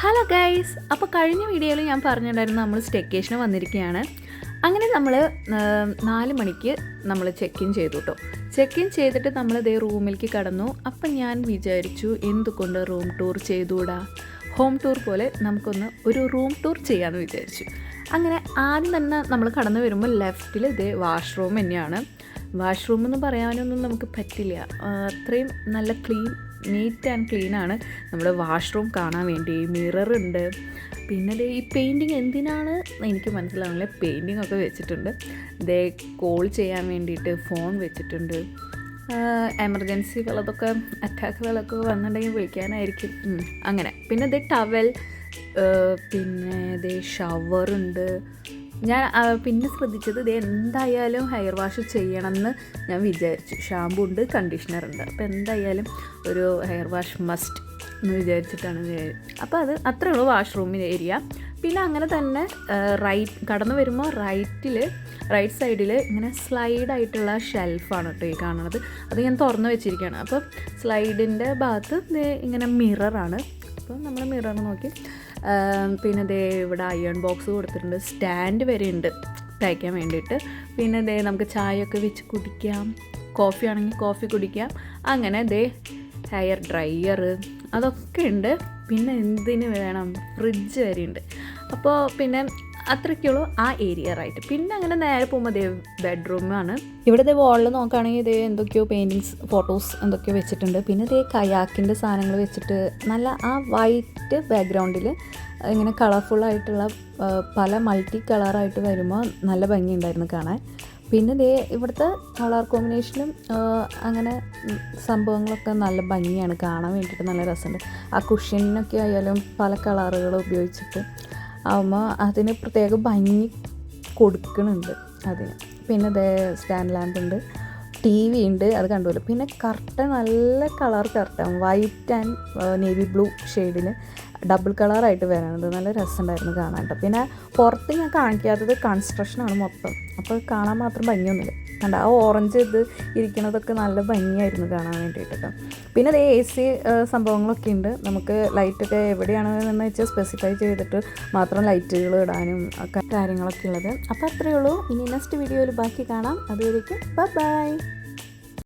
Hello guys, അപ്പോൾ കഴിഞ്ഞ വീഡിയോയിൽ ഞാൻ പറഞ്ഞിട്ടുണ്ടായിരുന്നു നമ്മൾ സ്റ്റേക്കേഷന് വന്നിരിക്കുകയാണ്. അങ്ങനെ നമ്മൾ 4 മണിക്ക് നമ്മൾ ചെക്ക് ഇൻ ചെയ്തു കേട്ടോ. ചെക്ക് ഇൻ ചെയ്തിട്ട് നമ്മൾ ഇതേ റൂമിലേക്ക് കടന്നു. അപ്പം ഞാൻ വിചാരിച്ചു എന്തുകൊണ്ട് റൂം ടൂർ ചെയ്തുകൂടാ, ഹോം ടൂർ പോലെ നമുക്കൊന്ന് ഒരു റൂം ടൂർ ചെയ്യാമെന്ന് വിചാരിച്ചു. അങ്ങനെ ആദ്യം തന്നെ നമ്മൾ കടന്നു വരുമ്പോൾ ലെഫ്റ്റിൽ ഇതേ വാഷ്റൂം തന്നെയാണ്. വാഷ്റൂം എന്ന് പറയാനൊന്നും നമുക്ക് പറ്റില്ല, അത്രയും നല്ല നീറ്റ് ആൻഡ് ക്ലീനാണ് നമ്മുടെ വാഷ്റൂം കാണാൻ വേണ്ടി. മിററുണ്ട്, പിന്നെ ഈ പെയിൻറ്റിങ് എന്തിനാണ് എനിക്ക് മനസ്സിലാവുന്നില്ല. പെയിൻറ്റിങ് ഒക്കെ വെച്ചിട്ടുണ്ട്. ഇതേ കോൾ ചെയ്യാൻ വേണ്ടിയിട്ട് ഫോൺ വെച്ചിട്ടുണ്ട്. എമർജൻസി വല്ലതൊക്കെ അറ്റാക്ക് വല്ലതൊക്കെ വന്നിട്ടുണ്ടെങ്കിൽ വിളിക്കാനായിരിക്കും. അങ്ങനെ പിന്നെ ഇതേ ടവൽ, പിന്നെ ഇതേ ഷവറുണ്ട്. ഞാൻ പിന്നെ ശ്രദ്ധിച്ചത് ഇത് എന്തായാലും ഹെയർ വാഷ് ചെയ്യണമെന്ന് ഞാൻ വിചാരിച്ചു. ഷാമ്പു ഉണ്ട്, കണ്ടീഷണറുണ്ട്. അപ്പോൾ എന്തായാലും ഒരു ഹെയർ വാഷ് മസ്റ്റ് എന്ന് വിചാരിച്ചിട്ടാണ്. അപ്പോൾ അത് അത്രേ ഉള്ളൂ വാഷ്റൂമിൻ്റെ ഏരിയ. പിന്നെ അങ്ങനെ തന്നെ കടന്നു വരുമ്പോൾ റൈറ്റ് സൈഡിൽ ഇങ്ങനെ സ്ലൈഡായിട്ടുള്ള ഷെൽഫാണ് കേട്ടോ ഈ കാണുന്നത്. അത് ഞാൻ തുറന്ന് വെച്ചിരിക്കുകയാണ്. അപ്പോൾ സ്ലൈഡിൻ്റെ ഭാഗത്ത് ഇങ്ങനെ മിററാണ്. അപ്പോൾ നമ്മൾ മിറർ നോക്കി. പിന്നെ ദേ ഇവിടെ അയൺ ബോക്സ് കൊടുത്തിട്ടുണ്ട്, സ്റ്റാൻഡ് വരെ ഉണ്ട് തയ്ക്കാൻ വേണ്ടിയിട്ട്. പിന്നെ ദേ നമുക്ക് ചായയൊക്കെ വെച്ച് കുടിക്കാം, കോഫി ആണെങ്കിൽ കോഫി കുടിക്കാം. അങ്ങനെ ദേ ഹെയർ ഡ്രയർ അതൊക്കെ ഉണ്ട്. പിന്നെ എന്തിന് വേണം, ഫ്രിഡ്ജ് വരെ ഉണ്ട്. അപ്പോൾ പിന്നെ അത്രയ്ക്കുള്ളൂ ആ ഏരിയ റൈറ്റ്. പിന്നെ അങ്ങനെ നേരെ പോകുമ്പോൾ ദേ ബെഡ്റൂമാണ്. ഇവിടുത്തെ വാളിൽ നോക്കുകയാണെങ്കിൽ ഇതേ എന്തൊക്കെയോ പെയിൻറ്റിങ്സ്, ഫോട്ടോസ് എന്തൊക്കെയോ വെച്ചിട്ടുണ്ട്. പിന്നെ ഇതേ കയാക്കിൻ്റെ സാധനങ്ങൾ വെച്ചിട്ട് നല്ല ആ വൈറ്റ് ബാക്ക്ഗ്രൗണ്ടിൽ ഇങ്ങനെ കളർഫുള്ളായിട്ടുള്ള പല മൾട്ടി കളറായിട്ട് വരുമ്പോൾ നല്ല ഭംഗിയുണ്ടായിരുന്നു കാണാൻ. പിന്നെ ഇതേ ഇവിടുത്തെ കളർ കോമ്പിനേഷനും അങ്ങനെ സംഭവങ്ങളൊക്കെ നല്ല ഭംഗിയാണ് കാണാൻ വേണ്ടിയിട്ട്, നല്ല രസമുണ്ട്. ആ കുഷ്യനൊക്കെ ആയാലും പല കളറുകൾ ഉപയോഗിച്ചിട്ട് ആകുമ്പോൾ അതിന് പ്രത്യേക ഭംഗി കൊടുക്കുന്നുണ്ട് അതിന്. പിന്നെ ഇതേ സ്റ്റാൻഡ് ലാമ്പ് ഉണ്ട്, TV ഉണ്ട്, അത് കണ്ടുമല്ലോ. പിന്നെ കർട്ടൻ നല്ല colour curtain, white and navy blue ഷെയ്ഡിൽ ഡബിൾ കളറായിട്ട് വരാനുണ്ട്. നല്ല രസമുണ്ടായിരുന്നു കാണാൻ കേട്ടോ. പിന്നെ പുറത്ത് ഞാൻ കാണിക്കാത്തത് കൺസ്ട്രക്ഷനാണ് മൊത്തം, അപ്പോൾ കാണാൻ മാത്രം ഭംഗിയൊന്നുമില്ല. കണ്ട ആ ഓറഞ്ച് ഇരിക്കുന്നതൊക്കെ നല്ല ഭംഗിയായിരുന്നു കാണാൻ വേണ്ടിയിട്ട് കേട്ടോ. പിന്നെ അത് AC സംഭവങ്ങളൊക്കെ ഉണ്ട്. നമുക്ക് ലൈറ്റൊക്കെ എവിടെയാണെന്ന് വെച്ചാൽ സ്പെസിഫൈ ചെയ്തിട്ട് മാത്രം ലൈറ്റുകൾ ഇടാനും ഒക്കെ കാര്യങ്ങളൊക്കെ ഉള്ളത്. അപ്പോൾ അത്രയേ ഉള്ളൂ. ഇനി നെക്സ്റ്റ് വീഡിയോയിൽ ബാക്കി കാണാം. അതുവരേക്കും ബൈ.